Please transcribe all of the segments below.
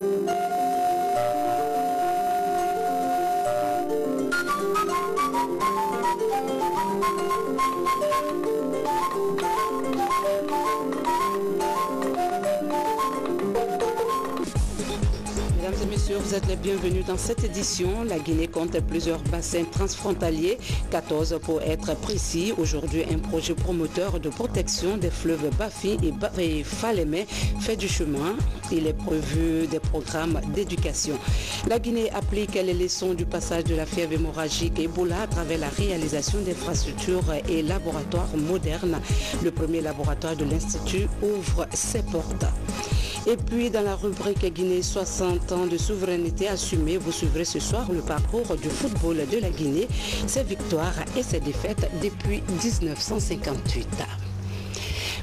Mesdames et messieurs, vous êtes les bienvenus dans cette édition. La Guinée compte plusieurs bassins transfrontaliers, 14 pour être précis. Aujourd'hui, un projet promoteur de protection des fleuves Bafi et Falémé fait du chemin. Il est prévu des programmes d'éducation. La Guinée applique les leçons du passage de la fièvre hémorragique Ebola à travers la réalisation d'infrastructures et laboratoires modernes. Le premier laboratoire de l'Institut ouvre ses portes. Et puis dans la rubrique Guinée 60 ans de souveraineté assumée, vous suivrez ce soir le parcours du football de la Guinée, ses victoires et ses défaites depuis 1958.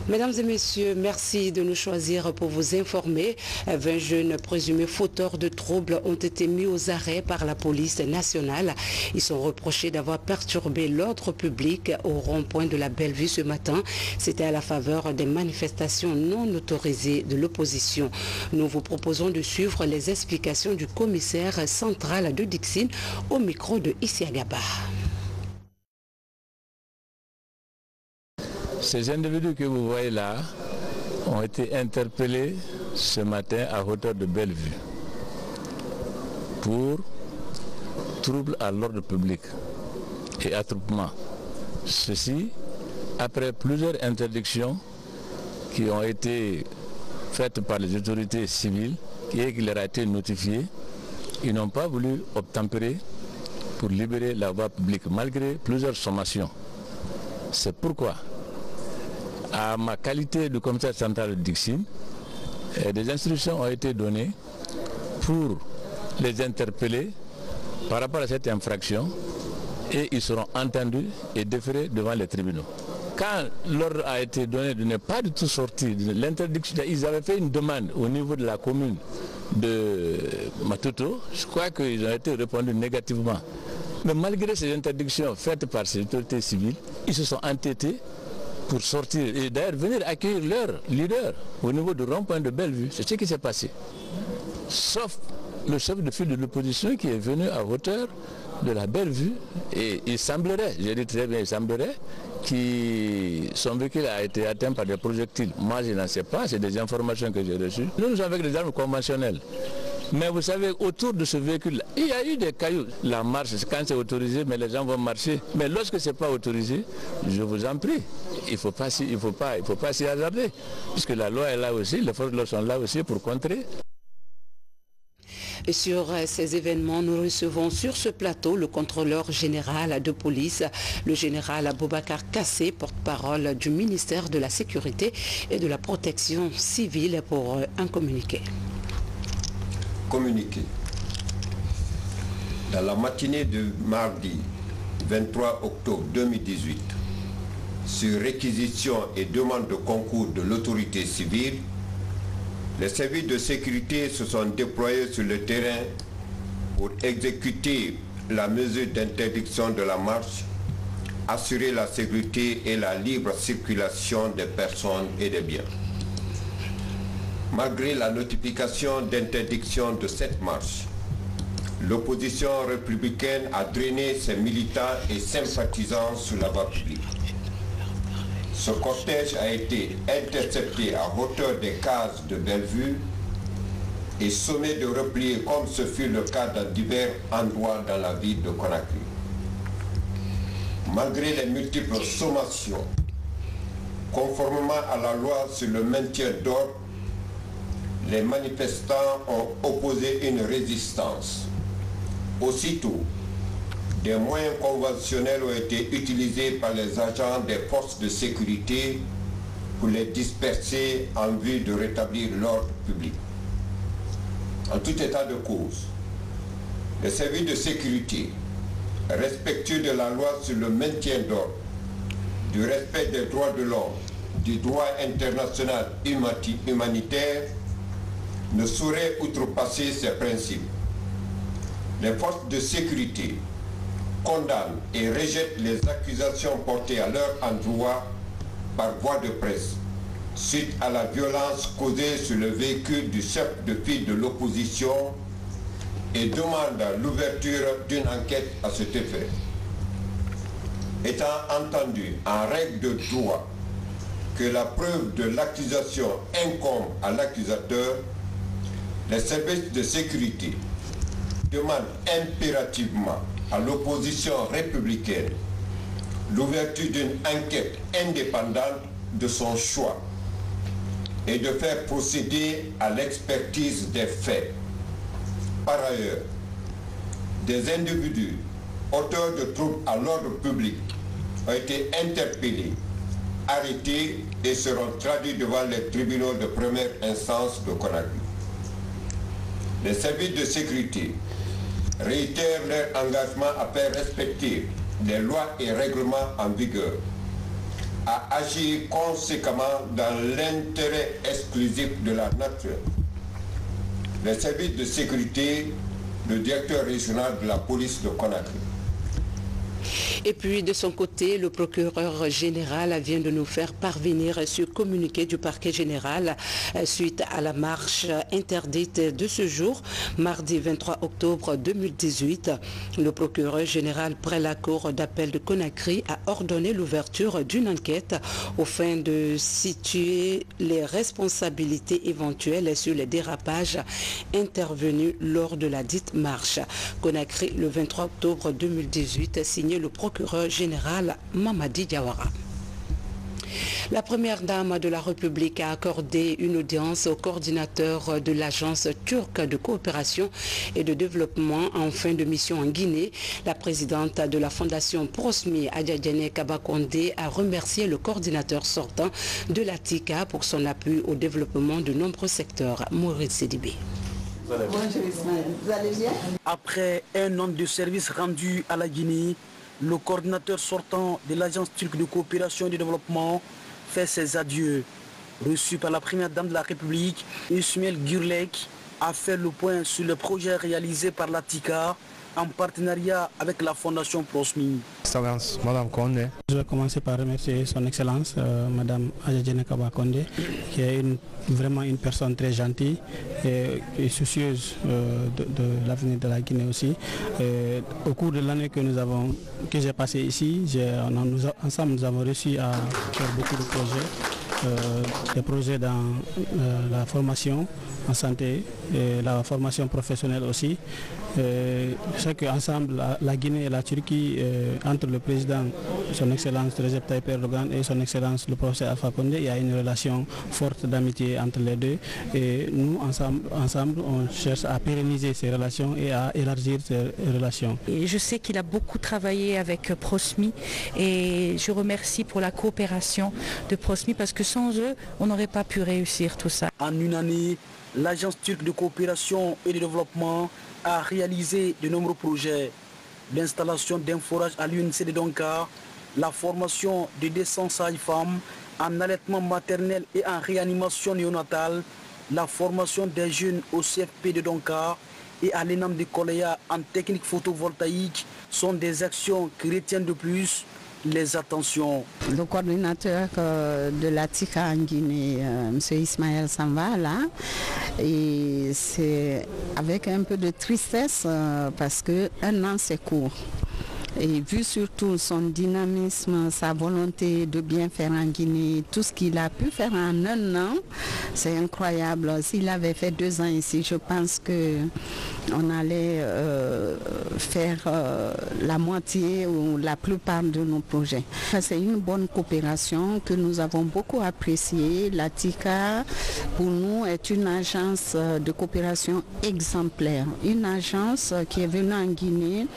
Mesdames et messieurs, merci de nous choisir pour vous informer. 20 jeunes présumés fauteurs de troubles ont été mis aux arrêts par la police nationale. Ils sont reprochés d'avoir perturbé l'ordre public au rond-point de la Bellevue ce matin. C'était à la faveur des manifestations non autorisées de l'opposition. Nous vous proposons de suivre les explications du commissaire central de Dixine au micro de Isiagaba. Ces individus que vous voyez là ont été interpellés ce matin à hauteur de Bellevue pour trouble à l'ordre public et attroupement. Ceci après plusieurs interdictions qui ont été faites par les autorités civiles et qui leur a été notifié. Ils n'ont pas voulu obtempérer pour libérer la voie publique malgré plusieurs sommations. C'est pourquoi à ma qualité de commissaire central de Dixine, des instructions ont été données pour les interpeller par rapport à cette infraction et ils seront entendus et déférés devant les tribunaux. Quand l'ordre a été donné de ne pas du tout sortir de l'interdiction, ils avaient fait une demande au niveau de la commune de Matuto. Je crois qu'ils ont été répondus négativement. Mais malgré ces interdictions faites par ces autorités civiles, ils se sont entêtés pour sortir et d'ailleurs venir accueillir leur leader au niveau du rond-point de Bellevue. C'est ce qui s'est passé. Sauf le chef de file de l'opposition qui est venu à hauteur de la Bellevue et il semblerait, j'ai dit très bien, il semblerait que son véhicule a été atteint par des projectiles. Moi je n'en sais pas, c'est des informations que j'ai reçues. Nous sommes avec des armes conventionnelles. Mais vous savez, autour de ce véhicule, il y a eu des cailloux. La marche, quand c'est autorisé, mais les gens vont marcher. Mais lorsque ce n'est pas autorisé, je vous en prie, il ne faut pas s'y hasarder. Puisque la loi est là aussi, les forces de l'ordre sont là aussi pour contrer. Et sur ces événements, nous recevons sur ce plateau le contrôleur général de police, le général Boubacar Kassé, porte-parole du ministère de la Sécurité et de la Protection civile pour un communiqué. Communiqué. Dans la matinée de mardi 23 octobre 2018, sur réquisition et demande de concours de l'autorité civile, les services de sécurité se sont déployés sur le terrain pour exécuter la mesure d'interdiction de la marche, assurer la sécurité et la libre circulation des personnes et des biens. Malgré la notification d'interdiction de cette marche, l'opposition républicaine a drainé ses militants et sympathisants sur la voie publique. Ce cortège a été intercepté à hauteur des cases de Bellevue et sommé de replier comme ce fut le cas dans divers endroits dans la ville de Conakry. Malgré les multiples sommations, conformément à la loi sur le maintien d'ordre, les manifestants ont opposé une résistance. Aussitôt, des moyens conventionnels ont été utilisés par les agents des forces de sécurité pour les disperser en vue de rétablir l'ordre public. En tout état de cause, les services de sécurité, respectueux de la loi sur le maintien d'ordre, du respect des droits de l'homme, du droit international humanitaire, ne saurait outrepasser ces principes. Les forces de sécurité condamnent et rejettent les accusations portées à leur endroit par voie de presse suite à la violence causée sur le véhicule du chef de file de l'opposition et demande l'ouverture d'une enquête à cet effet. Étant entendu en règle de droit que la preuve de l'accusation incombe à l'accusateur, les services de sécurité demandent impérativement à l'opposition républicaine l'ouverture d'une enquête indépendante de son choix et de faire procéder à l'expertise des faits. Par ailleurs, des individus auteurs de troubles à l'ordre public ont été interpellés, arrêtés et seront traduits devant les tribunaux de première instance de Conakry. Les services de sécurité réitèrent leur engagement à faire respecter les lois et règlements en vigueur, à agir conséquemment dans l'intérêt exclusif de la nature. Les services de sécurité, le directeur régional de la police de Conakry. Et puis de son côté, le procureur général vient de nous faire parvenir ce communiqué du parquet général suite à la marche interdite de ce jour, mardi 23 octobre 2018. Le procureur général près la cour d'appel de Conakry a ordonné l'ouverture d'une enquête au fin de situer les responsabilités éventuelles sur les dérapages intervenus lors de la dite marche. Conakry, le 23 octobre 2018, signé le procureur général Mamadi Diawara. La première dame de la République a accordé une audience au coordinateur de l'agence turque de coopération et de développement en fin de mission en Guinée. La présidente de la fondation Prosmi, Adjadjane Kabakonde, a remercié le coordinateur sortant de la TICA pour son appui au développement de nombreux secteurs. Maurice Sidibé. Bonjour Ismaël, vous allez bien? Après un an de service rendu à la Guinée, le coordinateur sortant de l'agence turque de coopération et de développement fait ses adieux. Reçu par la première dame de la République, Ismaël Gurlek a fait le point sur le projet réalisé par la TICA en partenariat avec la fondation Prosmi. Excellence, Madame Condé. Je vais commencer par remercier son Excellence, Madame Adjadjane Kabakonde, qui est vraiment une personne très gentille et soucieuse de l'avenir de la Guinée aussi. Au cours de l'année que j'ai passé ici, ensemble nous avons réussi à faire beaucoup de projets. Des projets dans la formation en santé et la formation professionnelle aussi. Je sais qu'ensemble, la Guinée et la Turquie, entre le président, son Excellence Recep Tayyip Erdogan et son Excellence le professeur Alpha Condé, il y a une relation forte d'amitié entre les deux. Et nous, ensemble, on cherche à pérenniser ces relations et à élargir ces relations. Et je sais qu'il a beaucoup travaillé avec Prosmi et je remercie pour la coopération de Prosmi parce que sans eux, on n'aurait pas pu réussir tout ça. En une année, l'agence turque de coopération et de développement a réalisé de nombreux projets. L'installation d'un forage à l'UNC de Donka, la formation de 200 sages-femmes en allaitement maternel et en réanimation néonatale, la formation des jeunes au CFP de Donka et à l'ENAM de Koléa en technique photovoltaïque sont des actions qui retiennent de plus les attentions. Le coordinateur de la TICA en Guinée, M. Ismaël Samba, là, et c'est avec un peu de tristesse parce qu'un an c'est court. Et vu surtout son dynamisme, sa volonté de bien faire en Guinée, tout ce qu'il a pu faire en un an, c'est incroyable. S'il avait fait 2 ans ici, je pense qu'on allait faire la moitié ou la plupart de nos projets. C'est une bonne coopération que nous avons beaucoup appréciée. La TICA, pour nous, est une agence de coopération exemplaire. Une agence qui est venue en Guinée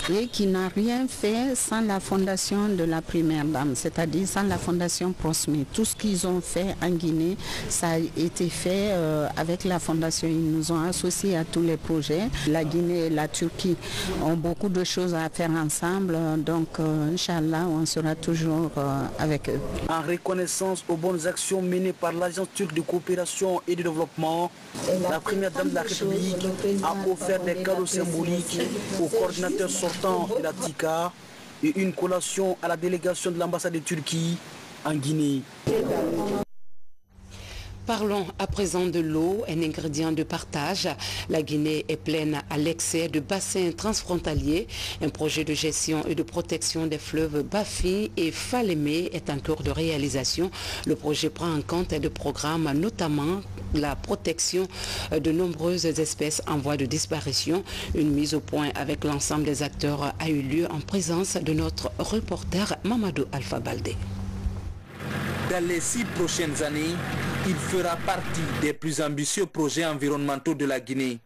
et qui n'a rien fait sans la fondation de la première dame, c'est-à-dire sans la fondation Prosmi. Tout ce qu'ils ont fait en Guinée, ça a été fait avec la fondation. Ils nous ont associés à tous les projets. La Guinée et la Turquie ont beaucoup de choses à faire ensemble, donc Inch'Allah, on sera toujours avec eux. En reconnaissance aux bonnes actions menées par l'agence turque de coopération et de développement, la première dame de la République a offert des cadeaux symboliques au coordinateur sortant de la TICA et une collation à la délégation de l'ambassade de Turquie en Guinée. Parlons à présent de l'eau, un ingrédient de partage. La Guinée est pleine à l'excès de bassins transfrontaliers. Un projet de gestion et de protection des fleuves Bafi et Falémé est en cours de réalisation. Le projet prend en compte des programmes, notamment la protection de nombreuses espèces en voie de disparition. Une mise au point avec l'ensemble des acteurs a eu lieu en présence de notre reporter Mamadou Alpha Baldé. Dans les 6 prochaines années, il fera partie des plus ambitieux projets environnementaux de la Guinée.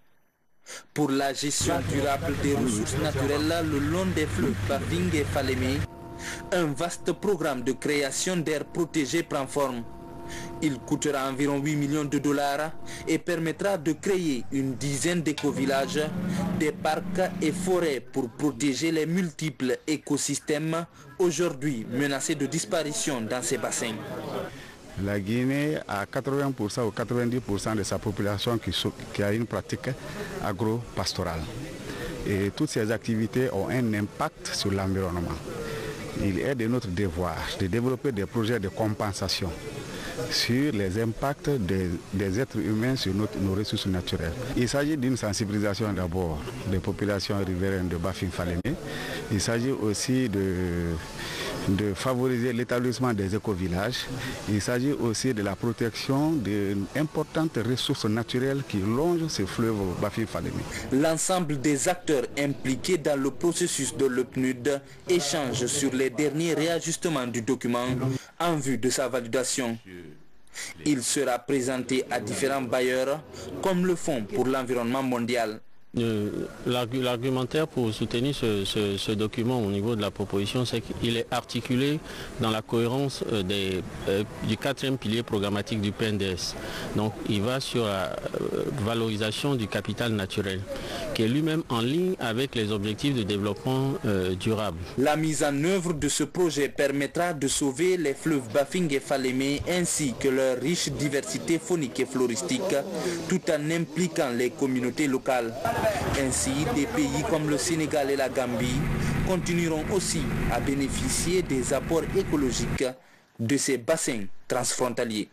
Pour la gestion durable des ressources naturelles le long des fleuves Bafing et Falémé, un vaste programme de création d'aires protégées prend forme. Il coûtera environ 8 millions de dollars et permettra de créer une dizaine d'éco-villages, des parcs et forêts pour protéger les multiples écosystèmes aujourd'hui menacés de disparition dans ces bassins. La Guinée a 80% ou 90% de sa population qui a une pratique agro-pastorale. Et toutes ces activités ont un impact sur l'environnement. Il est de notre devoir de développer des projets de compensation sur les impacts des êtres humains sur nos ressources naturelles. Il s'agit d'une sensibilisation d'abord des populations riveraines de Bafing-Falémé. Il s'agit aussi de favoriser l'établissement des éco-villages. Il s'agit aussi de la protection d'importantes ressources naturelles qui longent ce fleuve Bafing-Falémé. L'ensemble des acteurs impliqués dans le processus de l'OPNUD échangent sur les derniers réajustements du document en vue de sa validation. Il sera présenté à différents bailleurs comme le Fonds pour l'environnement mondial. L'argumentaire pour soutenir ce document au niveau de la proposition, c'est qu'il est articulé dans la cohérence du 4e pilier programmatique du PNDS. Donc il va sur la valorisation du capital naturel, qui est lui-même en ligne avec les objectifs de développement durable. La mise en œuvre de ce projet permettra de sauver les fleuves Bafing et Falémé ainsi que leur riche diversité faunique et floristique, tout en impliquant les communautés locales. Ainsi, des pays comme le Sénégal et la Gambie continueront aussi à bénéficier des apports écologiques de ces bassins transfrontaliers.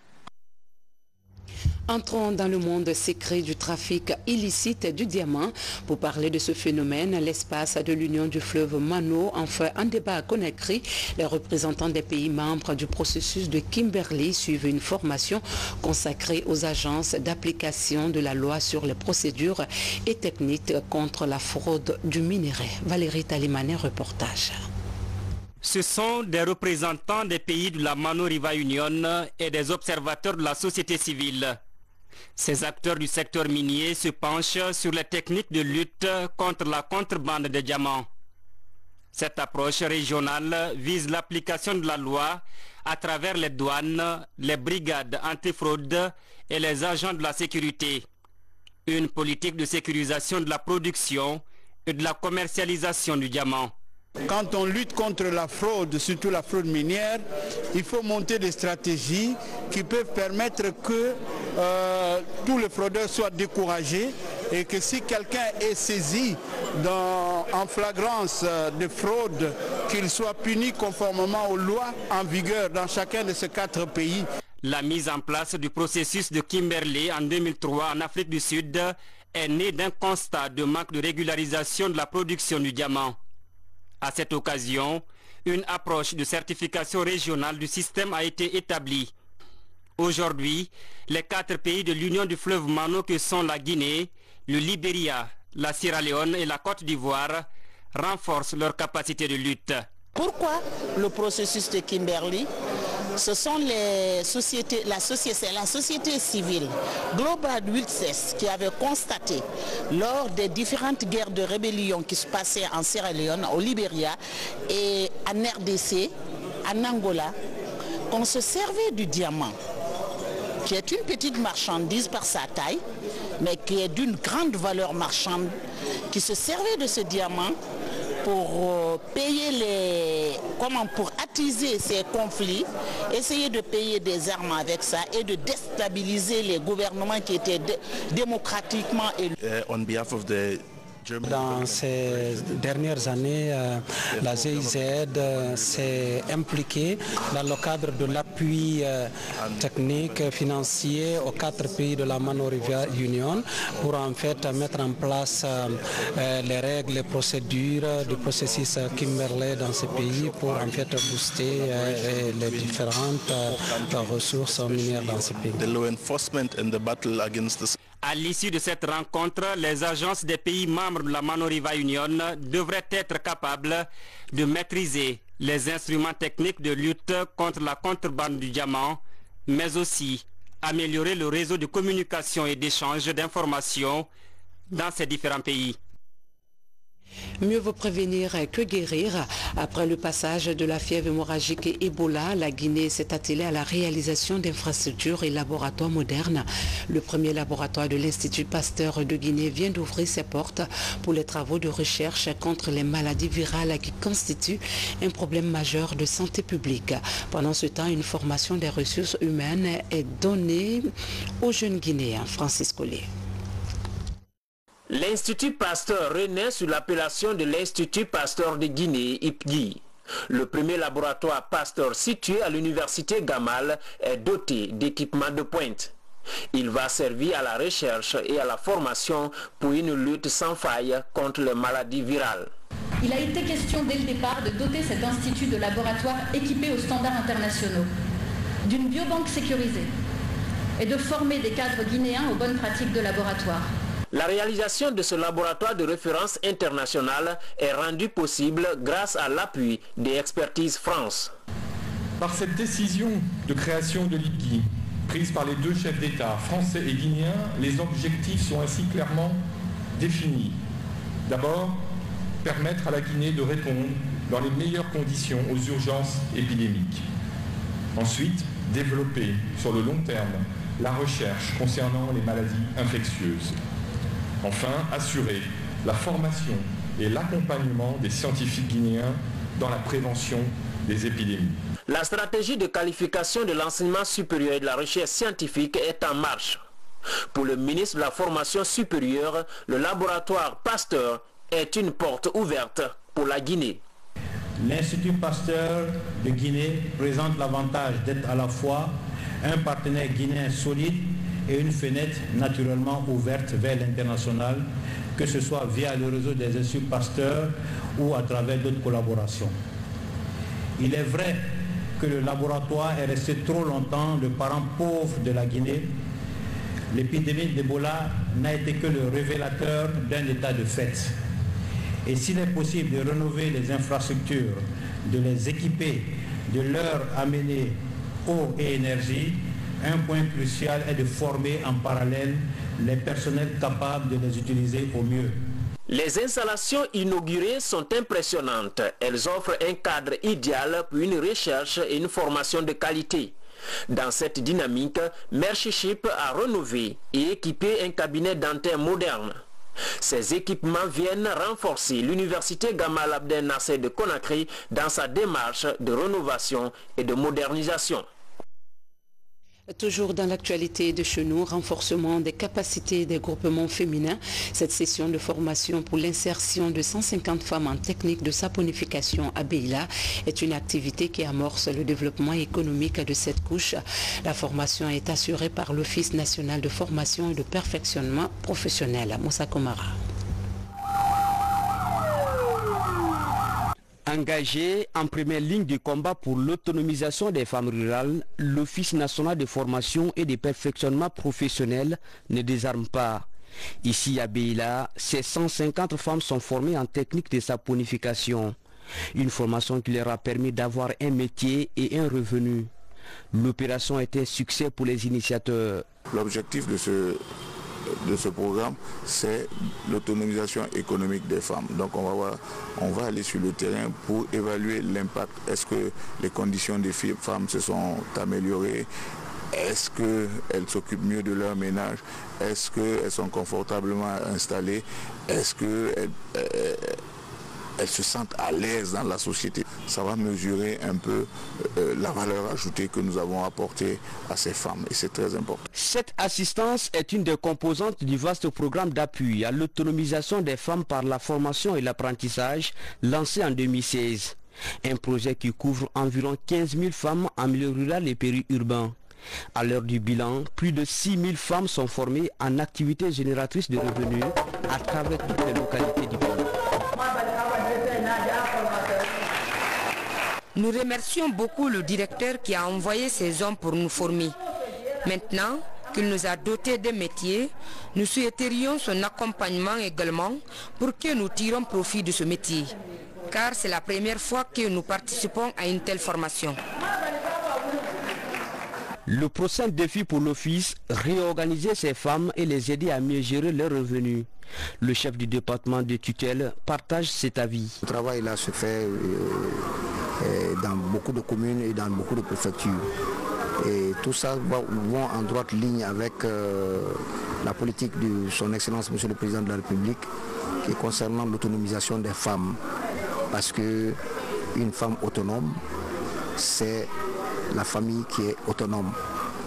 Entrons dans le monde secret du trafic illicite du diamant. Pour parler de ce phénomène, l'espace de l'Union du fleuve Mano en fait un débat à Conakry. Les représentants des pays membres du processus de Kimberley suivent une formation consacrée aux agences d'application de la loi sur les procédures et techniques contre la fraude du minerai. Valérie Talimane, reportage. Ce sont des représentants des pays de la Mano River Union et des observateurs de la société civile. Ces acteurs du secteur minier se penchent sur les techniques de lutte contre la contrebande des diamants. Cette approche régionale vise l'application de la loi à travers les douanes, les brigades antifraude et les agents de la sécurité. Une politique de sécurisation de la production et de la commercialisation du diamant. Quand on lutte contre la fraude, surtout la fraude minière, il faut monter des stratégies qui peuvent permettre que tous les fraudeurs soient découragés et que si quelqu'un est saisi en flagrance de fraude, qu'il soit puni conformément aux lois en vigueur dans chacun de ces 4 pays. La mise en place du processus de Kimberley en 2003 en Afrique du Sud est née d'un constat de manque de régularisation de la production du diamant. À cette occasion, une approche de certification régionale du système a été établie. Aujourd'hui, les 4 pays de l'Union du fleuve Mano que sont la Guinée, le Libéria, la Sierra Leone et la Côte d'Ivoire renforcent leur capacité de lutte. Pourquoi le processus de Kimberley? Ce sont la société civile, Global Witness, qui avait constaté lors des différentes guerres de rébellion qui se passaient en Sierra Leone, au Libéria et en RDC, en Angola, qu'on se servait du diamant, qui est une petite marchandise par sa taille, mais qui est d'une grande valeur marchande, qui se servait de ce diamant pour payer pour attiser ces conflits, essayer de payer des armes avec ça et de déstabiliser les gouvernements qui étaient démocratiquement élus. On behalf of the Dans ces dernières années, la GIZ s'est impliquée dans le cadre de l'appui technique, financier aux 4 pays de la Mano River Union pour en fait mettre en place les règles, les procédures du processus Kimberley dans ces pays pour en fait booster les différentes ressources minières dans ces pays. À l'issue de cette rencontre, les agences des pays membres de la Mano River Union devraient être capables de maîtriser les instruments techniques de lutte contre la contrebande du diamant, mais aussi améliorer le réseau de communication et d'échange d'informations dans ces différents pays. Mieux vaut prévenir que guérir. Après le passage de la fièvre hémorragique et Ebola, la Guinée s'est attelée à la réalisation d'infrastructures et laboratoires modernes. Le premier laboratoire de l'Institut Pasteur de Guinée vient d'ouvrir ses portes pour les travaux de recherche contre les maladies virales qui constituent un problème majeur de santé publique. Pendant ce temps, une formation des ressources humaines est donnée aux jeunes Guinéens. Francis Collet. L'Institut Pasteur renaît sous l'appellation de l'Institut Pasteur de Guinée, IPGI. Le premier laboratoire Pasteur situé à l'université Gamal est doté d'équipements de pointe. Il va servir à la recherche et à la formation pour une lutte sans faille contre les maladies virales. Il a été question dès le départ de doter cet institut de laboratoire équipé aux standards internationaux, d'une biobanque sécurisée et de former des cadres guinéens aux bonnes pratiques de laboratoire. La réalisation de ce laboratoire de référence internationale est rendue possible grâce à l'appui des Expertises France. Par cette décision de création de l'IPGI, prise par les 2 chefs d'État, français et guinéens, les objectifs sont ainsi clairement définis. D'abord, permettre à la Guinée de répondre dans les meilleures conditions aux urgences épidémiques. Ensuite, développer sur le long terme la recherche concernant les maladies infectieuses. Enfin, assurer la formation et l'accompagnement des scientifiques guinéens dans la prévention des épidémies. La stratégie de qualification de l'enseignement supérieur et de la recherche scientifique est en marche. Pour le ministre de la Formation supérieure, le laboratoire Pasteur est une porte ouverte pour la Guinée. L'Institut Pasteur de Guinée présente l'avantage d'être à la fois un partenaire guinéen solide et une fenêtre naturellement ouverte vers l'international, que ce soit via le réseau des instituts Pasteur ou à travers d'autres collaborations. Il est vrai que le laboratoire est resté trop longtemps le parent pauvre de la Guinée. L'épidémie d'Ebola n'a été que le révélateur d'un état de fait. Et s'il est possible de rénover les infrastructures, de les équiper, de leur amener eau et énergie, un point crucial est de former en parallèle les personnels capables de les utiliser au mieux. Les installations inaugurées sont impressionnantes. Elles offrent un cadre idéal pour une recherche et une formation de qualité. Dans cette dynamique, Merchiship a rénové et équipé un cabinet dentaire moderne. Ces équipements viennent renforcer l'université Gamal Abdel Nasser de Conakry dans sa démarche de rénovation et de modernisation. Toujours dans l'actualité de chez nous, renforcement des capacités des groupements féminins. Cette session de formation pour l'insertion de 150 femmes en technique de saponification à Beila est une activité qui amorce le développement économique de cette couche. La formation est assurée par l'Office national de formation et de perfectionnement professionnel. Moussa Komara. Engagé en première ligne de combat pour l'autonomisation des femmes rurales, l'Office national de formation et de perfectionnement professionnel ne désarme pas. Ici à Beila, ces 150 femmes sont formées en technique de saponification. Une formation qui leur a permis d'avoir un métier et un revenu. L'opération est un succès pour les initiateurs. L'objectif de ce programme, c'est l'autonomisation économique des femmes. Donc on va aller sur le terrain pour évaluer l'impact. Est-ce que les conditions des femmes se sont améliorées? Est-ce qu'elles s'occupent mieux de leur ménage? Est-ce qu'elles sont confortablement installées? Est-ce qu'elles elles se sentent à l'aise dans la société. Ça va mesurer un peu la valeur ajoutée que nous avons apportée à ces femmes et c'est très important. Cette assistance est une des composantes du vaste programme d'appui à l'autonomisation des femmes par la formation et l'apprentissage lancé en 2016. Un projet qui couvre environ 15 000 femmes en milieu rural et périurbain. À l'heure du bilan, plus de 6 000 femmes sont formées en activités génératrices de revenus à travers toutes les localités du pays. Nous remercions beaucoup le directeur qui a envoyé ces hommes pour nous former. Maintenant qu'il nous a dotés de métiers, nous souhaiterions son accompagnement également pour que nous tirons profit de ce métier. Car c'est la première fois que nous participons à une telle formation. Le prochain défi pour l'office, réorganiser ces femmes et les aider à mieux gérer leurs revenus. Le chef du département de tutelle partage cet avis. Le travail là se fait dans beaucoup de communes et dans beaucoup de préfectures. Et tout ça va en droite ligne avec la politique de son Excellence Monsieur le Président de la République qui est concernant l'autonomisation des femmes. Parce qu'une femme autonome, c'est la famille qui est autonome.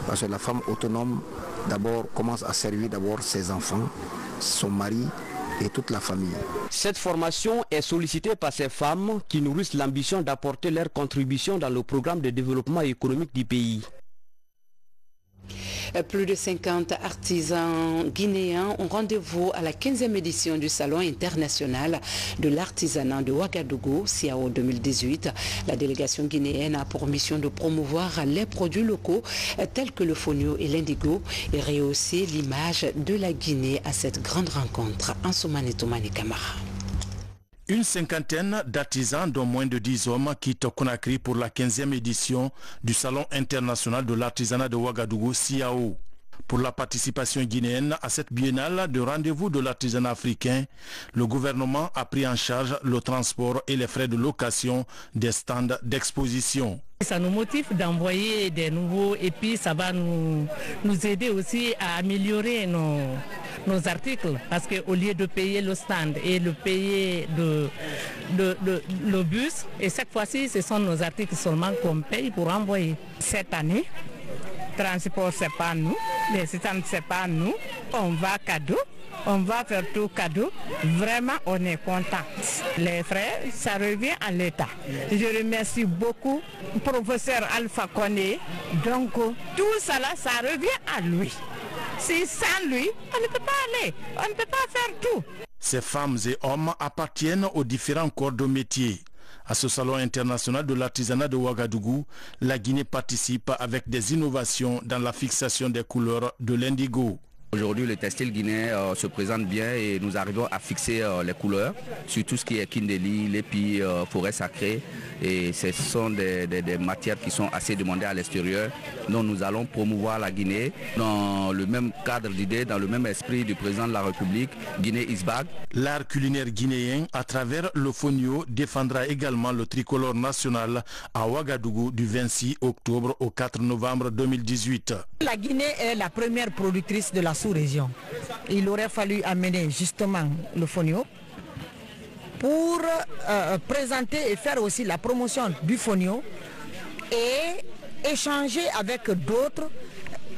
Parce que la femme autonome, d'abord, commence à servir d'abord ses enfants, son mari et toute la famille. Cette formation est sollicitée par ces femmes qui nourrissent l'ambition d'apporter leur contribution dans le programme de développement économique du pays. Plus de 50 artisans guinéens ont rendez-vous à la 15e édition du Salon international de l'artisanat de Ouagadougou, CIAO 2018. La délégation guinéenne a pour mission de promouvoir les produits locaux tels que le fonio et l'indigo et rehausser l'image de la Guinée à cette grande rencontre. Ansoumane Toumani Kamara. Une cinquantaine d'artisans, dont moins de 10 hommes, quittent Conakry pour la 15e édition du Salon international de l'artisanat de Ouagadougou, CIAO. Pour la participation guinéenne à cette biennale de rendez-vous de l'artisanat africain, le gouvernement a pris en charge le transport et les frais de location des stands d'exposition. Ça nous motive d'envoyer des nouveaux et puis ça va nous aider aussi à améliorer nos articles parce qu'au lieu de payer le stand et de payer le bus, et cette fois-ci ce sont nos articles seulement qu'on paye pour envoyer. Cette année, transport c'est pas nous, les stands c'est pas nous, on va cadeau. On va faire tout cadeau. Vraiment, on est content. Les frais, ça revient à l'État. Je remercie beaucoup le professeur Alpha Condé. Donc, tout ça là, ça revient à lui. Si sans lui, on ne peut pas aller. On ne peut pas faire tout. Ces femmes et hommes appartiennent aux différents corps de métier. À ce salon international de l'artisanat de Ouagadougou, la Guinée participe avec des innovations dans la fixation des couleurs de l'indigo. Aujourd'hui, le textile guinéen se présente bien et nous arrivons à fixer les couleurs sur tout ce qui est kindeli, l'épi, forêt sacrée. Et ce sont des matières qui sont assez demandées à l'extérieur. Donc nous allons promouvoir la Guinée dans le même cadre d'idées, dans le même esprit du président de la République, Guinée is back. L'art culinaire guinéen, à travers le fonio, défendra également le tricolore national à Ouagadougou du 26 octobre au 4 novembre 2018. La Guinée est la première productrice de la sous-région. Il aurait fallu amener justement le fonio pour présenter et faire aussi la promotion du fonio et échanger avec d'autres,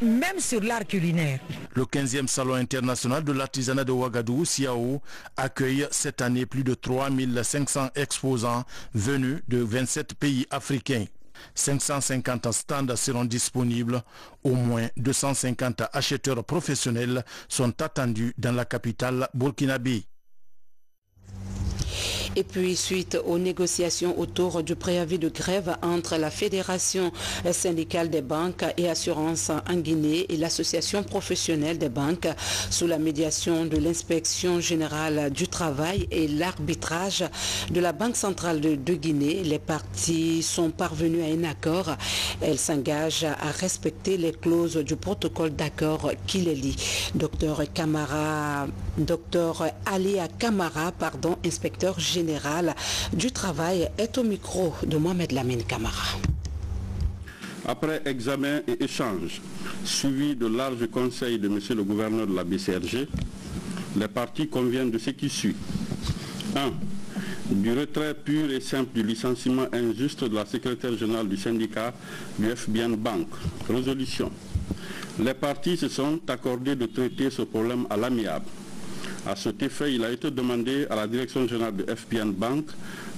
même sur l'art culinaire. Le 15e Salon international de l'artisanat de Ouagadougou, CIAO, accueille cette année plus de 3500 exposants venus de 27 pays africains. 550 stands seront disponibles. Au moins 250 acheteurs professionnels sont attendus dans la capitale burkinabé. Et puis, suite aux négociations autour du préavis de grève entre la Fédération syndicale des banques et assurances en Guinée et l'Association professionnelle des banques, sous la médiation de l'Inspection générale du travail et l'arbitrage de la Banque centrale de Guinée, les parties sont parvenues à un accord. Elles s'engagent à respecter les clauses du protocole d'accord qui les lie. Docteur Alia Kamara, inspecteur général du travail, est au micro de Mohamed Lamine Kamara. Après examen et échange, suivi de larges conseils de M. le gouverneur de la BCRG, les parties conviennent de ce qui suit. 1. du retrait pur et simple du licenciement injuste de la secrétaire générale du syndicat du FBN Bank. Résolution. Les partis se sont accordés de traiter ce problème à l'amiable. À cet effet, il a été demandé à la direction générale de FBN Bank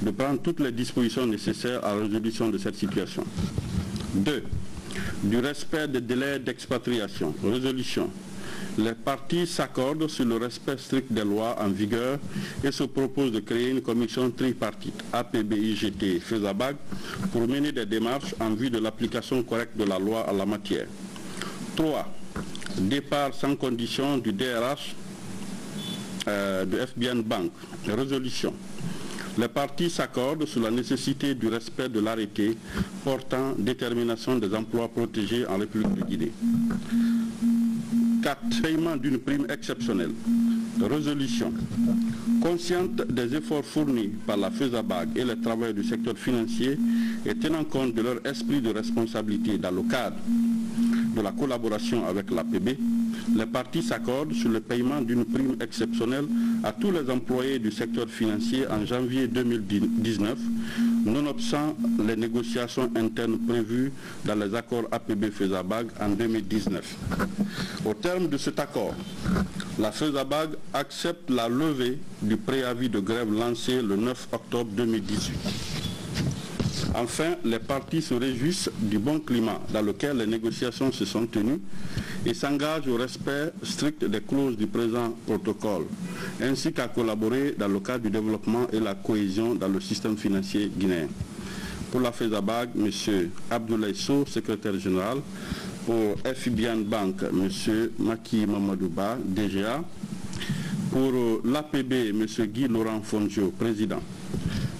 de prendre toutes les dispositions nécessaires à la résolution de cette situation. 2. Du respect des délais d'expatriation. Résolution. Les partis s'accordent sur le respect strict des lois en vigueur et se proposent de créer une commission tripartite APB-IGT FESABAG pour mener des démarches en vue de l'application correcte de la loi en la matière. 3. Départ sans condition du DRH de FBN Bank. Résolution. Les partis s'accordent sur la nécessité du respect de l'arrêté portant détermination des emplois protégés en République de Guinée. 4. Paiement d'une prime exceptionnelle. Résolution. Consciente des efforts fournis par la FESABAG et les travailleurs du secteur financier et tenant compte de leur esprit de responsabilité dans le cadre de la collaboration avec l'APB, les partis s'accordent sur le paiement d'une prime exceptionnelle à tous les employés du secteur financier en janvier 2019, nonobstant les négociations internes prévues dans les accords APB-FESABAG en 2019. Au terme de cet accord, la FESABAG accepte la levée du préavis de grève lancé le 9 octobre 2018. Enfin, les partis se réjouissent du bon climat dans lequel les négociations se sont tenues et s'engagent au respect strict des clauses du présent protocole, ainsi qu'à collaborer dans le cadre du développement et la cohésion dans le système financier guinéen. Pour la FESABAG, M. Abdoulaye Sow, secrétaire général. Pour FBN Bank, M. Maki Mamadouba, DGA. Pour l'APB, M. Guy Laurent Fongio, président.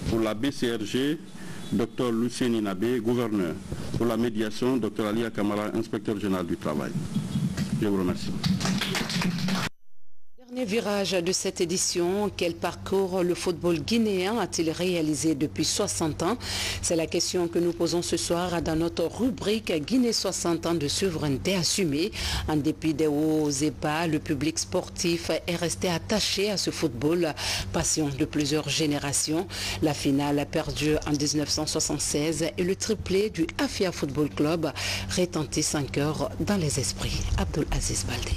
Pour la BCRG, Dr Lucien Nabé, gouverneur. Pour la médiation, Dr Alia Kamara, inspecteur général du travail. Je vous remercie. Dernier virage de cette édition, quel parcours le football guinéen a-t-il réalisé depuis 60 ans? C'est la question que nous posons ce soir dans notre rubrique Guinée 60 ans de souveraineté assumée. En dépit des hauts et bas, le public sportif est resté attaché à ce football, passion de plusieurs générations. La finale perdue en 1976 et le triplé du Afia Football Club retentissent en cœur dans les esprits. Abdul Aziz Baldé.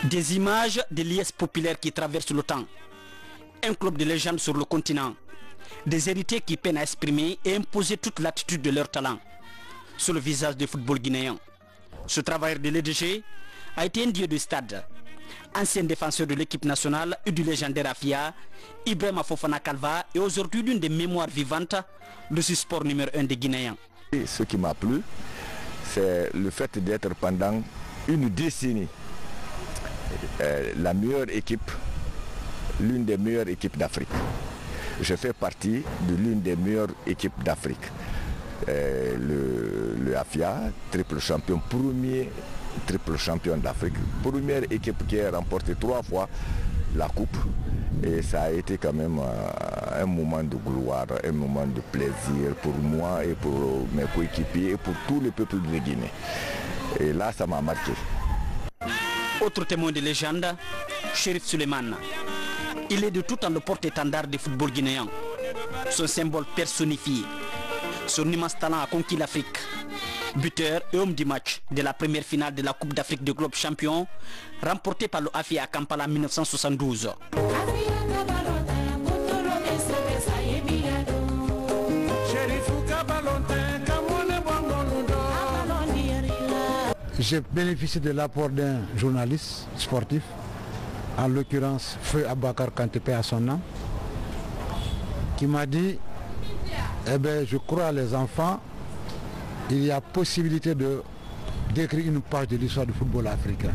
Des images des liesses populaires qui traversent le temps. Un club de légende sur le continent. Des héritiers qui peinent à exprimer et imposer toute l'attitude de leur talent sur le visage du football guinéen. Ce travailleur de l'EDG a été un dieu de stade. Ancien défenseur de l'équipe nationale et du légendaire Afia, Ibrahima Fofana Kalva est aujourd'hui l'une des mémoires vivantes de ce sport numéro 1 des Guinéens. Ce qui m'a plu, c'est le fait d'être pendant une décennie la meilleure équipe, l'une des meilleures équipes d'Afrique. Je fais partie de l'une des meilleures équipes d'Afrique. Le Afia, triple champion, premier triple champion d'Afrique, première équipe qui a remporté 3 fois la coupe. Et ça a été quand même un moment de gloire, un moment de plaisir pour moi et pour mes coéquipiers et pour tout le peuple de Guinée. Et là, ça m'a marqué. Autre témoin de légende, Chérif Suleiman. Il est de tout temps le porte-étendard du football guinéen. Son symbole personnifié. Son immense talent a conquis l'Afrique. Buteur et homme du match de la première finale de la Coupe d'Afrique de Globe Champion, remportée par le Afia à Kampala en 1972. J'ai bénéficié de l'apport d'un journaliste sportif, en l'occurrence Feu Abakar Kantepe à son nom, qui m'a dit, eh bien, je crois à les enfants, il y a possibilité d'écrire une page de l'histoire du football africain.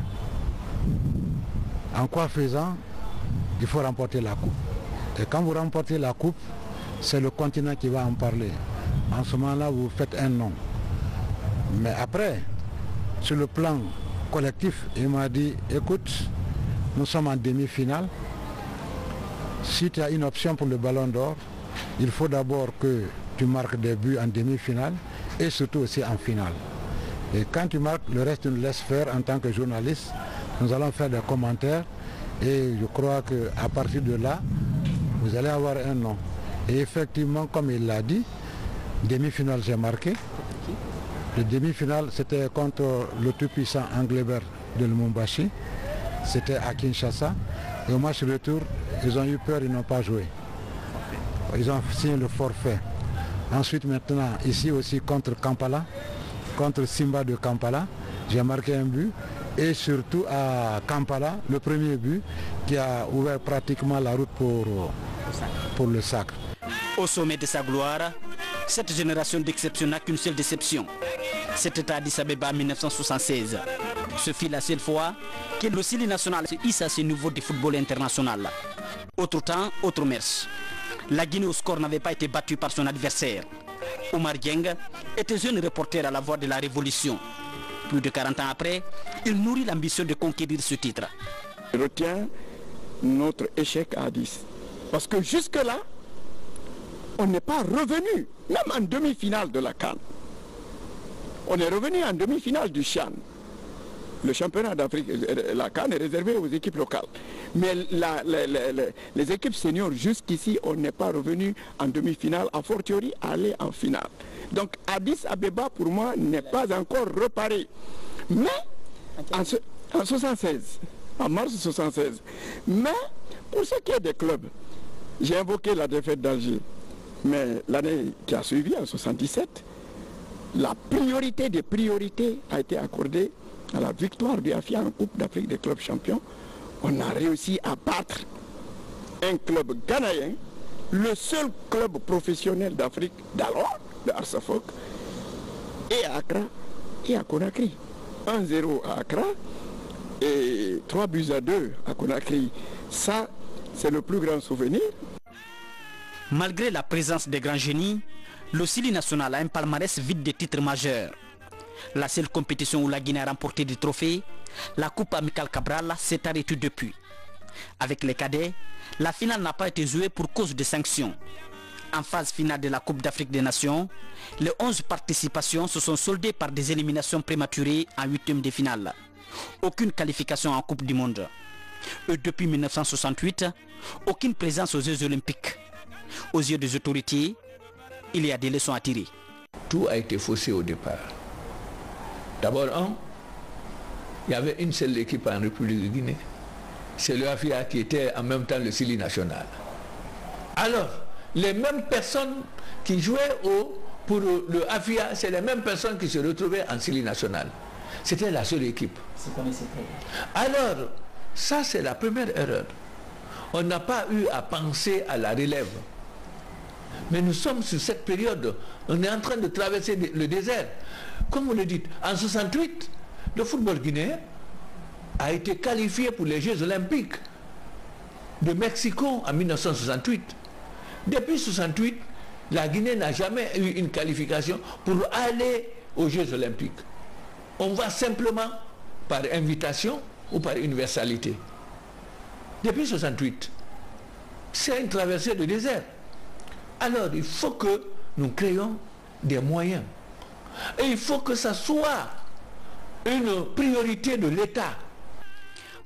En quoi faisant, il faut remporter la coupe. Et quand vous remportez la coupe, c'est le continent qui va en parler. En ce moment-là, vous faites un nom. Mais après, sur le plan collectif, il m'a dit, écoute, nous sommes en demi-finale. Si tu as une option pour le ballon d'or, il faut d'abord que tu marques des buts en demi-finale et surtout aussi en finale. Et quand tu marques, le reste tu nous laisses faire en tant que journaliste. Nous allons faire des commentaires et je crois qu'à partir de là, vous allez avoir un nom. Et effectivement, comme il l'a dit, demi-finale j'ai marqué. Le demi-finale c'était contre le tout-puissant Anglebert de Lumumbashi. C'était à Kinshasa. Et au match retour, ils ont eu peur, ils n'ont pas joué. Ils ont signé le forfait. Ensuite maintenant, ici aussi contre Kampala, contre Simba de Kampala, j'ai marqué un but. Et surtout à Kampala, le premier but qui a ouvert pratiquement la route pour le sacre. Au sommet de sa gloire, cette génération d'exception n'a qu'une seule déception. C'était à Addis Abeba en 1976. Ce fut la seule fois que le Sili national se hisse à ce niveau du football international. Autre temps, autre mers. La Guinée au score n'avait pas été battue par son adversaire. Omar Dieng était jeune reporter à la voix de la révolution. Plus de 40 ans après, il nourrit l'ambition de conquérir ce titre. Je retiens notre échec à Addis. Parce que jusque-là, on n'est pas revenu, même en demi-finale de la CAN. On est revenu en demi-finale du CHAN. Le championnat d'Afrique, la CAN est réservé aux équipes locales. Mais les équipes seniors, jusqu'ici, on n'est pas revenu en demi-finale, a fortiori aller en finale. Donc Addis Abeba, pour moi, n'est pas encore reparé. Mais en 76, en mars 76, mais pour ce qui est des clubs, j'ai invoqué la défaite d'Alger. Mais l'année qui a suivi, en 77, la priorité des priorités a été accordée à la victoire du AFIA en Coupe d'Afrique des clubs champions. On a réussi à battre un club ghanéen, le seul club professionnel d'Afrique d'alors, de Arsafok, et à Accra et à Conakry. 1-0 à Accra et 3-2 à Conakry. Ça, c'est le plus grand souvenir. Malgré la présence des grands génies, le Sili national a un palmarès vide de titres majeurs. La seule compétition où la Guinée a remporté des trophées, la Coupe Amicale Cabral, s'est arrêtée depuis. Avec les cadets, la finale n'a pas été jouée pour cause de sanctions. En phase finale de la Coupe d'Afrique des Nations, les 11 participations se sont soldées par des éliminations prématurées en 8e de finale. Aucune qualification en Coupe du Monde. Et depuis 1968, aucune présence aux Jeux Olympiques. Aux yeux des autorités, il y a des leçons à tirer. Tout a été faussé au départ. D'abord, il y avait une seule équipe en République de Guinée. C'est le AFIA qui était en même temps le Sili national. Alors, les mêmes personnes qui jouaient pour le AFIA, c'est les mêmes personnes qui se retrouvaient en Sili national. C'était la seule équipe. Alors, ça c'est la première erreur. On n'a pas eu à penser à la relève. Mais nous sommes sur cette période, on est en train de traverser le désert. Comme vous le dites, en 68, le football guinéen a été qualifié pour les Jeux Olympiques de Mexico en 1968. Depuis 1968, la Guinée n'a jamais eu une qualification pour aller aux Jeux Olympiques. On va simplement par invitation ou par universalité. Depuis 1968, c'est une traversée de désert. Alors il faut que nous créions des moyens. Et il faut que ça soit une priorité de l'État.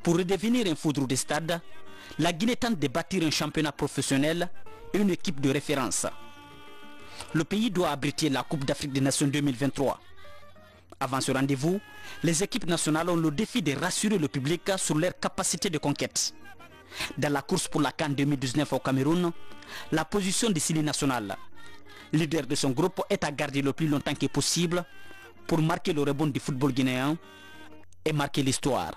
Pour redevenir un foudre de stade, la Guinée tente de bâtir un championnat professionnel et une équipe de référence. Le pays doit abriter la Coupe d'Afrique des Nations 2023. Avant ce rendez-vous, les équipes nationales ont le défi de rassurer le public sur leur capacité de conquête. Dans la course pour la CAN 2019 au Cameroun, la position du Sili national, leader de son groupe, est à garder le plus longtemps que possible pour marquer le rebond du football guinéen et marquer l'histoire.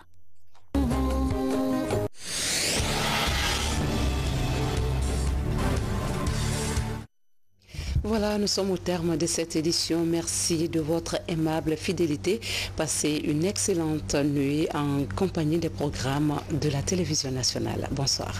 Voilà, nous sommes au terme de cette édition. Merci de votre aimable fidélité. Passez une excellente nuit en compagnie des programmes de la télévision nationale. Bonsoir.